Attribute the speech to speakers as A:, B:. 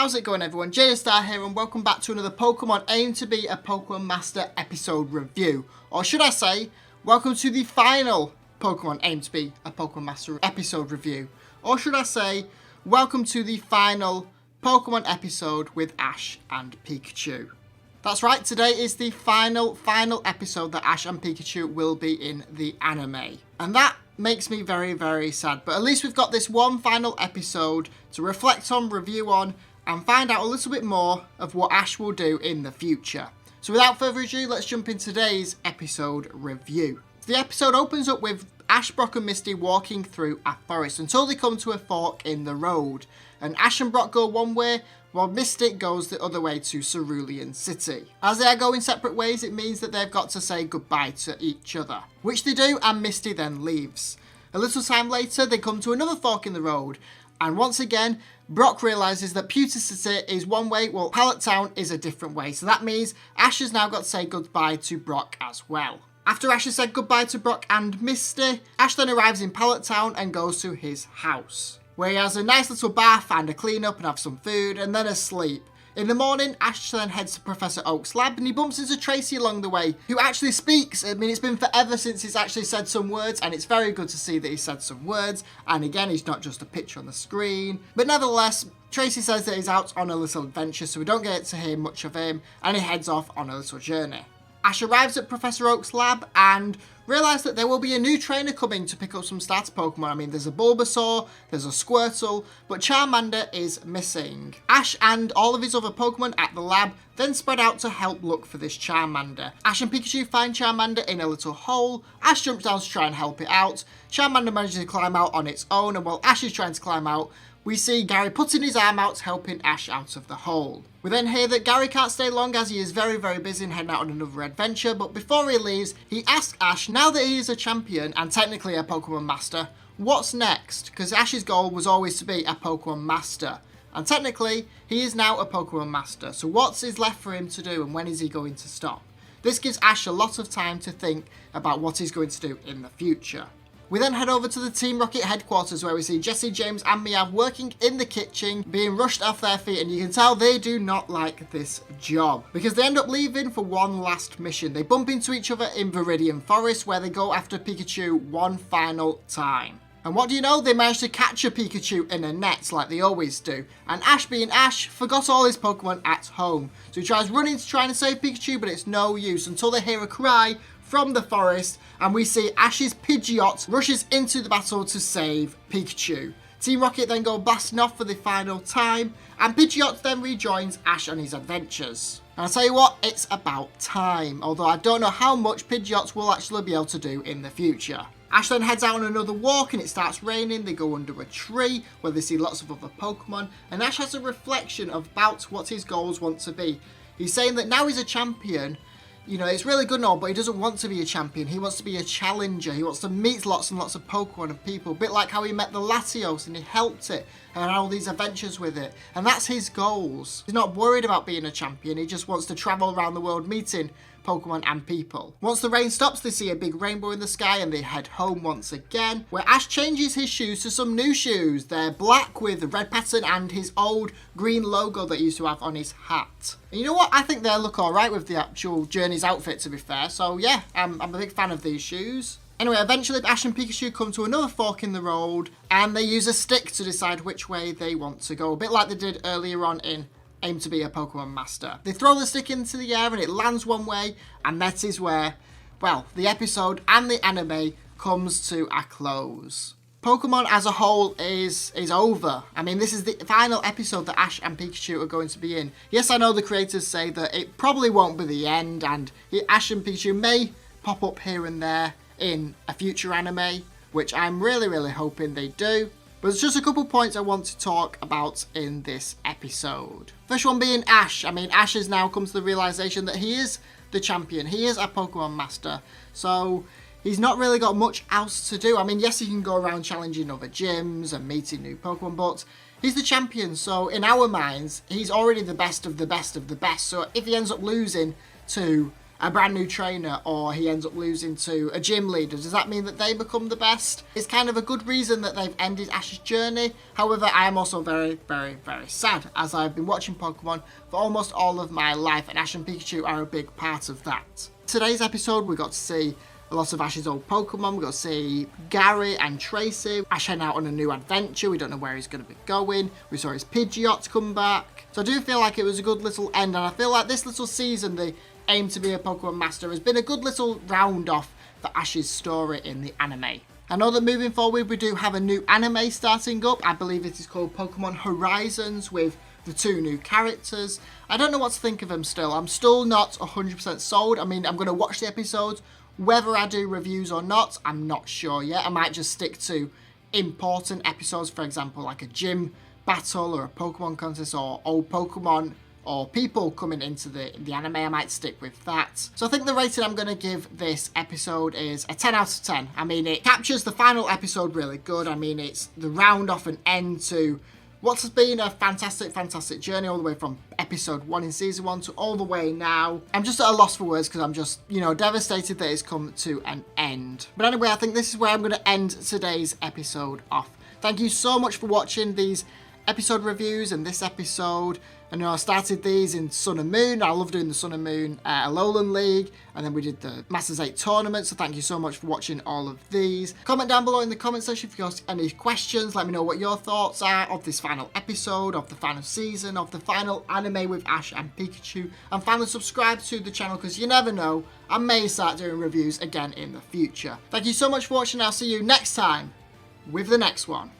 A: How's it going, everyone? JStar here, and welcome back to another Pokemon Aim to be a Pokemon Master episode review. Or should I say, welcome to the final Pokemon Aim to be a Pokemon Master episode review. Or should I say, welcome to the final Pokemon episode with Ash and Pikachu. That's right, today is the final episode that Ash and Pikachu will be in the anime. And that makes me very, very sad. But at least we've got this one final episode to reflect on, review on, and find out a little bit more of what Ash will do in the future. So without further ado, let's jump in today's episode review. The episode opens up with Ash, Brock and Misty walking through a forest until they come to a fork in the road. And Ash and Brock go one way, while Mystic goes the other way to Cerulean City. As they are going separate ways, it means that they've got to say goodbye to each other, which they do, and Misty then leaves. A little time later, they come to another fork in the road, and once again, Brock realises that Pewter City is one way, while Pallet Town is a different way. So that means Ash has now got to say goodbye to Brock as well. After Ash has said goodbye to Brock and Misty, Ash then arrives in Pallet Town and goes to his house, where he has a nice little bath and a clean up and have some food and then a sleep. In the morning, Ash then heads to Professor Oak's lab and he bumps into Tracy along the way, who actually speaks. I mean, it's been forever since he's actually said some words, and it's very good to see that he said some words. And again, he's not just a picture on the screen. But nevertheless, Tracy says that he's out on a little adventure, so we don't get to hear much of him, and he heads off on a little journey. Ash arrives at Professor Oak's lab and realises that there will be a new trainer coming to pick up some starter Pokemon. I mean, there's a Bulbasaur, there's a Squirtle, but Charmander is missing. Ash and all of his other Pokemon at the lab then spread out to help look for this Charmander. Ash and Pikachu find Charmander in a little hole. Ash jumps down to try and help it out. Charmander manages to climb out on its own, and while Ash is trying to climb out, we see Gary putting his arm out, helping Ash out of the hole. We then hear that Gary can't stay long as he is very, very busy and heading out on another adventure, but before he leaves, he asks Ash, now that he is a champion and technically a Pokemon Master, what's next? Because Ash's goal was always to be a Pokemon Master, and technically, he is now a Pokemon Master, so what's left for him to do and when is he going to stop? This gives Ash a lot of time to think about what he's going to do in the future. We then head over to the Team Rocket headquarters, where we see Jesse, James and Meow working in the kitchen, being rushed off their feet, and you can tell they do not like this job, because they end up leaving for one last mission. They bump into each other in Viridian Forest, where they go after Pikachu one final time. And what do you know? They managed to catch a Pikachu in a net like they always do. And Ash, being Ash, forgot all his Pokemon at home. So he tries running to try and save Pikachu, but it's no use until they hear a cry from the forest, and we see Ash's Pidgeot rushes into the battle to save Pikachu. Team Rocket then go blasting off for the final time, and Pidgeot then rejoins Ash on his adventures. And I'll tell you what, it's about time, although I don't know how much Pidgeot will actually be able to do in the future. Ash then heads out on another walk and it starts raining. They go under a tree where they see lots of other Pokemon, and Ash has a reflection about what his goals want to be. He's saying that now he's a champion, you know, it's really good and all, but he doesn't want to be a champion. He wants to be a challenger. He wants to meet lots and lots of Pokemon and people. A bit like how he met the Latios and he helped it and had all these adventures with it. And that's his goals. He's not worried about being a champion. He just wants to travel around the world meeting Pokemon and people. Once the rain stops, they see a big rainbow in the sky and they head home once again, where Ash changes his shoes to some new shoes. They're black with the red pattern and his old green logo that he used to have on his hat. And you know what? I think they look alright with the actual Journey's outfit, to be fair. So yeah, I'm a big fan of these shoes. Anyway, eventually Ash and Pikachu come to another fork in the road and they use a stick to decide which way they want to go. A bit like they did earlier on in Aim to be a Pokemon Master. They throw the stick into the air and it lands one way, and that is where, well, the episode and the anime comes to a close. Pokemon as a whole is over. I mean, this is the final episode that Ash and Pikachu are going to be in. Yes, I know the creators say that it probably won't be the end, and Ash and Pikachu may pop up here and there in a future anime, which I'm really, really hoping they do. But there's just a couple points I want to talk about in this episode. First one being Ash. I mean, Ash has now come to the realization that he is the champion. He is a Pokemon Master. So he's not really got much else to do. I mean, yes, he can go around challenging other gyms and meeting new Pokemon, but he's the champion. So in our minds, he's already the best of the best of the best. So if he ends up losing to a brand new trainer or he ends up losing to a gym leader, does that mean that they become the best? It's kind of a good reason that they've ended Ash's journey. However, I am also very, very, very sad, as I've been watching Pokemon for almost all of my life, and Ash and Pikachu are a big part of that. Today's episode, we got to see a lot of Ash's old Pokemon. We got to see Gary and Tracy. Ash heading out on a new adventure. We don't know where he's going to be going. We saw his Pidgeot come back. So I do feel like it was a good little end, and I feel like this little season, the Aim to be a Pokemon Master, has been a good little round off for Ash's story in the anime. I know that moving forward we do have a new anime starting up. I believe it is called Pokemon Horizons, with the 2 new characters. I don't know what to think of them still. I'm still not 100% sold. I mean, I'm going to watch the episodes. Whether I do reviews or not, I'm not sure yet. I might just stick to important episodes, for example, like a gym battle or a Pokemon contest or old Pokemon or people coming into the anime. I might stick with that. So I think the rating I'm going to give this episode is a 10 out of 10. I mean, it captures the final episode really good. I mean, it's the round off and end to what has been a fantastic, fantastic journey all the way from episode 1 in season 1 to all the way now. I'm just at a loss for words because I'm just, devastated that it's come to an end. But anyway, I think this is where I'm going to end today's episode off. Thank you so much for watching these episode reviews and this episode. I started these in Sun and Moon. I love doing the Sun and Moon Alolan League, and then we did the Masters 8 tournament, so thank you so much for watching all of these. Comment down below in the comment section if you've got any questions. Let me know what your thoughts are of this final episode, of the final season, of the final anime with Ash and Pikachu, and finally subscribe to the channel because you never know, I may start doing reviews again in the future. Thank you so much for watching. I'll see you next time with the next one.